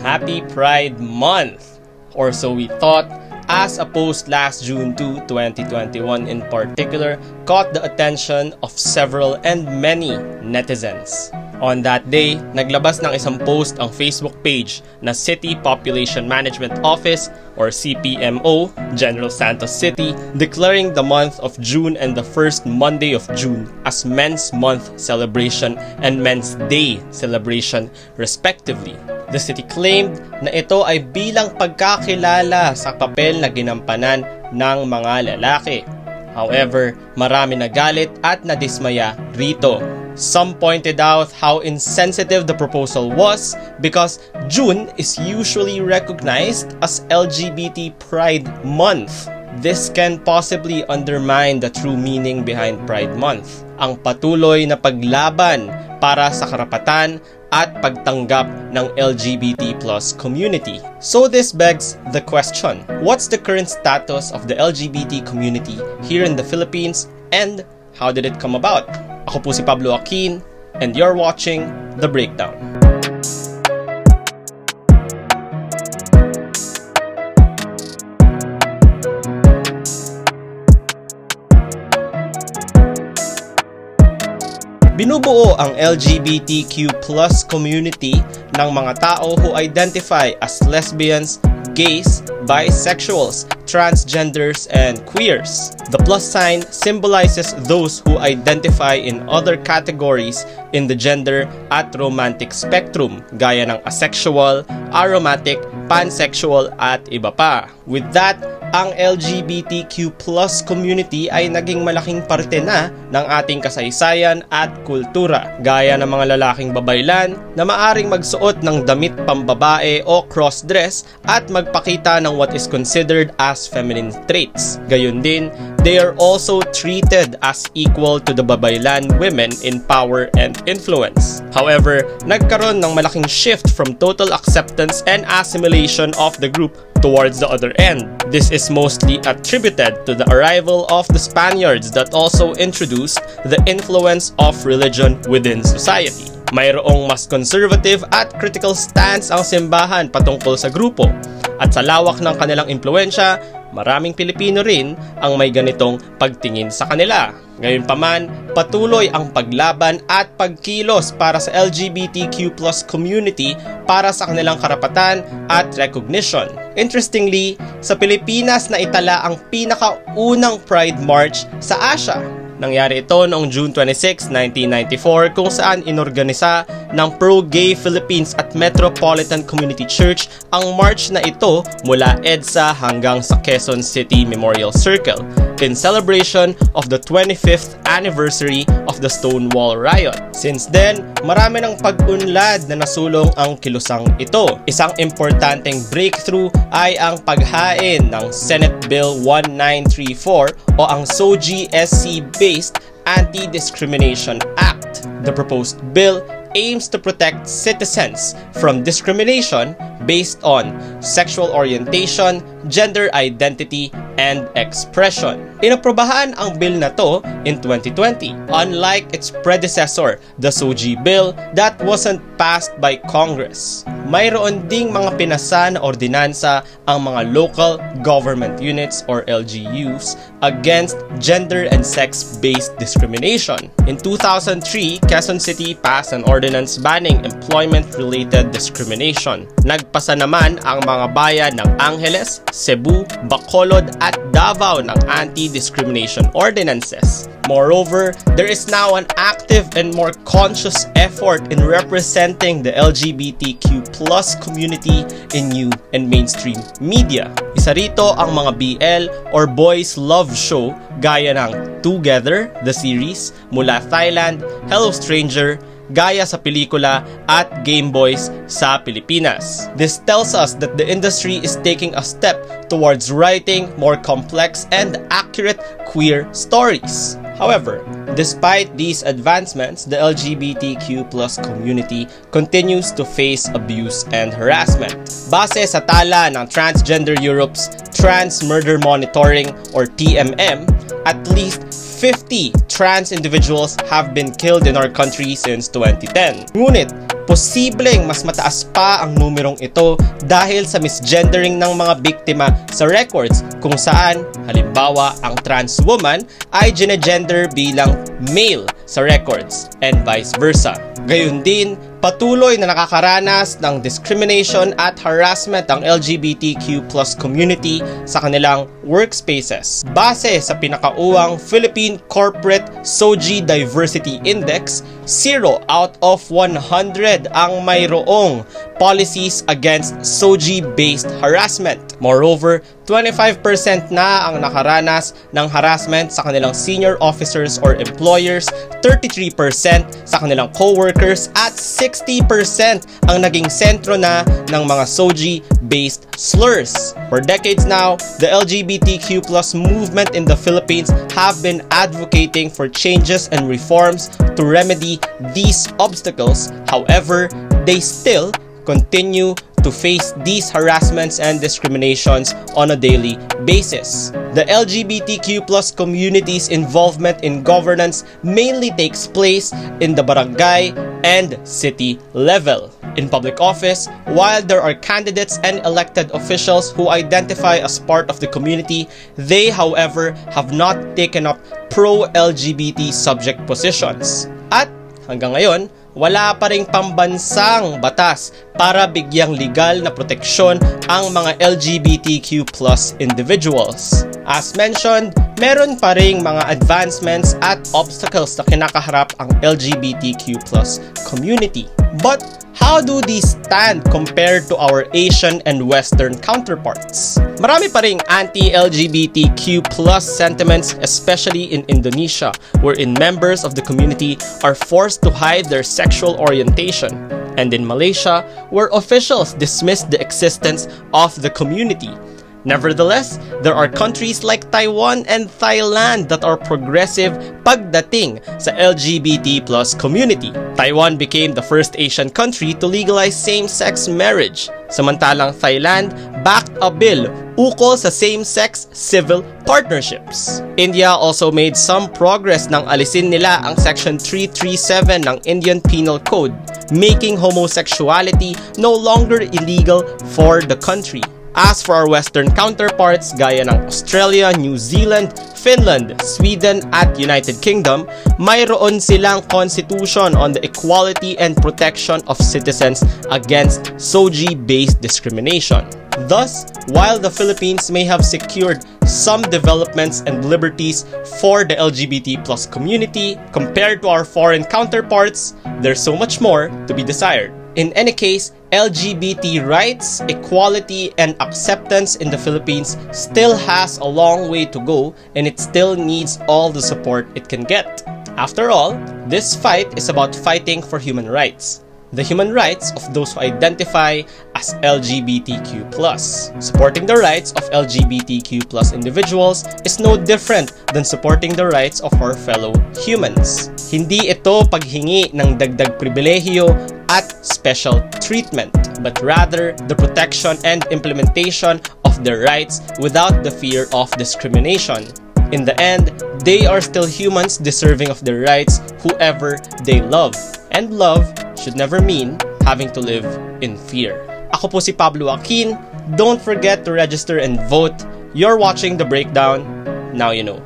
Happy Pride Month! Or so we thought, as a post last June 2, 2021 in particular caught the attention of several and many netizens. On that day, naglabas ng isang post ang Facebook page na City Population Management Office or CPMO, General Santos City, declaring the month of June and the first Monday of June as Men's Month celebration and Men's Day celebration respectively. The city claimed na ito ay bilang pagkakilala sa papel na ginampanan ng mga lalaki. However, marami nagalit at nadismaya rito. Some pointed out how insensitive the proposal was because June is usually recognized as LGBT Pride Month. This can possibly undermine the true meaning behind Pride Month, ang patuloy na paglaban para sa karapatan at pagtanggap ng LGBT plus community. So this begs the question, what's the current status of the LGBT community here in the Philippines and how did it come about? Ako po si Pablo Joaquin and you're watching The Breakdown. Binubuo ang LGBTQ plus community ng mga tao who identify as lesbians, gays, bisexuals, transgenders, and queers. The plus sign symbolizes those who identify in other categories in the gender at romantic spectrum, gaya ng asexual, aromantic, pansexual, at iba pa. With that, ang LGBTQ plus community ay naging malaking parte na ng ating kasaysayan at kultura, gaya ng mga lalaking babaylan na maaring magsuot ng damit pambabae o crossdress at magpakita ng what is considered as feminine traits. Gayun din, they are also treated as equal to the babaylan women in power and influence. However, nagkaroon ng malaking shift from total acceptance and assimilation of the group towards the other end. This is mostly attributed to the arrival of the Spaniards that also introduced the influence of religion within society. Mayroong mas conservative at critical stance ang simbahan patungkol sa grupo. At sa lawak ng kanilang impluensya, maraming Pilipino rin ang may ganitong pagtingin sa kanila. Gayunpaman, patuloy ang paglaban at pagkilos para sa LGBTQ plus community para sa kanilang karapatan at recognition. Interestingly, sa Pilipinas na itala ang pinakaunang Pride March sa Asia. Nangyari ito noong June 26, 1994 kung saan inorganisa ng Pro-Gay Philippines at Metropolitan Community Church ang march na ito mula EDSA hanggang sa Quezon City Memorial Circle in celebration of the 25th anniversary of the Stonewall Riot. Since then, marami ng pag-unlad na nasulong ang kilusang ito. Isang importanteng breakthrough ay ang paghain ng Senate Bill 1934 o ang SOGIE-BASED Anti-Discrimination Act. The proposed bill aims to protect citizens from discrimination based on sexual orientation, gender identity, and expression. Inaprobahan ang bill na to in 2020, unlike its predecessor, the SOGIE bill that wasn't passed by Congress. Mayroon ding mga pinasa na ordinansa ang mga local government units or LGUs against gender and sex-based discrimination. In 2003, Quezon City passed an ordinance banning employment-related discrimination. Nagpasa naman ang mga bayan ng Angeles, Cebu, Bacolod at Davao ng anti-discrimination ordinances. Moreover, there is now an active and more conscious effort in representing the LGBTQ plus community in new and mainstream media. Isa rito ang mga BL or Boys Love Show gaya ng Together, the series, mula Thailand, Hello Stranger, gaya sa pelikula at Game Boys sa Pilipinas. This tells us that the industry is taking a step towards writing more complex and accurate queer stories. However, despite these advancements, the LGBTQ plus community continues to face abuse and harassment. Base sa tala ng Transgender Europe's Trans Murder Monitoring or TMM, at least 50 trans individuals have been killed in our country since 2010. Ngunit, posibleng mas mataas pa ang numerong ito dahil sa misgendering ng mga biktima sa records kung saan, halimbawa, ang trans woman ay ginegender bilang male sa records and vice versa. Gayun din, patuloy na nakakaranas ng discrimination at harassment ang LGBTQ+ community sa kanilang workspaces. Base sa pinakauwang Philippine Corporate SOGIE Diversity Index, 0 out of 100 ang mayroong policies against SOGIE-based harassment. Moreover, 25% na ang nakaranas ng harassment sa kanilang senior officers or employers, 33% sa kanilang co-workers, at 60% ang naging sentro na ng mga SOGIE-based SLURS. For decades now, the LGBTQ+ movement in the Philippines have been advocating for changes and reforms to remedy these obstacles. However, they still continue to face these harassments and discriminations on a daily basis. The LGBTQ+ community's involvement in governance mainly takes place in the barangay and city level. In public office, while there are candidates and elected officials who identify as part of the community, they, however, have not taken up pro-LGBT subject positions. At hanggang ngayon, wala pa ring pambansang batas para bigyang legal na proteksyon ang mga LGBTQ+ individuals. As mentioned, meron pa ring mga advancements at obstacles na kinakaharap ang LGBTQ+ community. But how do these stand compared to our Asian and Western counterparts? Marami pa ring anti-LGBTQ+ sentiments, especially in Indonesia, wherein members of the community are forced to hide their sexual orientation, and in Malaysia, where officials dismiss the existence of the community. Nevertheless, there are countries like Taiwan and Thailand that are progressive pagdating sa LGBT+ community. Taiwan became the first Asian country to legalize same-sex marriage, samantalang Thailand backed a bill ukol sa same-sex civil partnerships. India also made some progress nang alisin nila ang Section 337 ng Indian Penal Code, making homosexuality no longer illegal for the country. As for our Western counterparts gaya ng Australia, New Zealand, Finland, Sweden at United Kingdom, mayroon silang constitution on the equality and protection of citizens against SOGIE-based discrimination. Thus, while the Philippines may have secured some developments and liberties for the LGBT+ community compared to our foreign counterparts, there's so much more to be desired. In any case, LGBT rights, equality, and acceptance in the Philippines still has a long way to go, and it still needs all the support it can get. After all, this fight is about fighting for human rights. The human rights of those who identify as LGBTQ+. Supporting the rights of LGBTQ+ individuals is no different than supporting the rights of our fellow humans. Hindi ito paghingi ng dagdag pribilehiyo at special treatment, but rather the protection and implementation of their rights without the fear of discrimination. In the end, they are still humans deserving of their rights whoever they love. And love should never mean having to live in fear. Ako po si Pablo Joaquin. Don't forget to register and vote. You're watching The Breakdown. Now you know.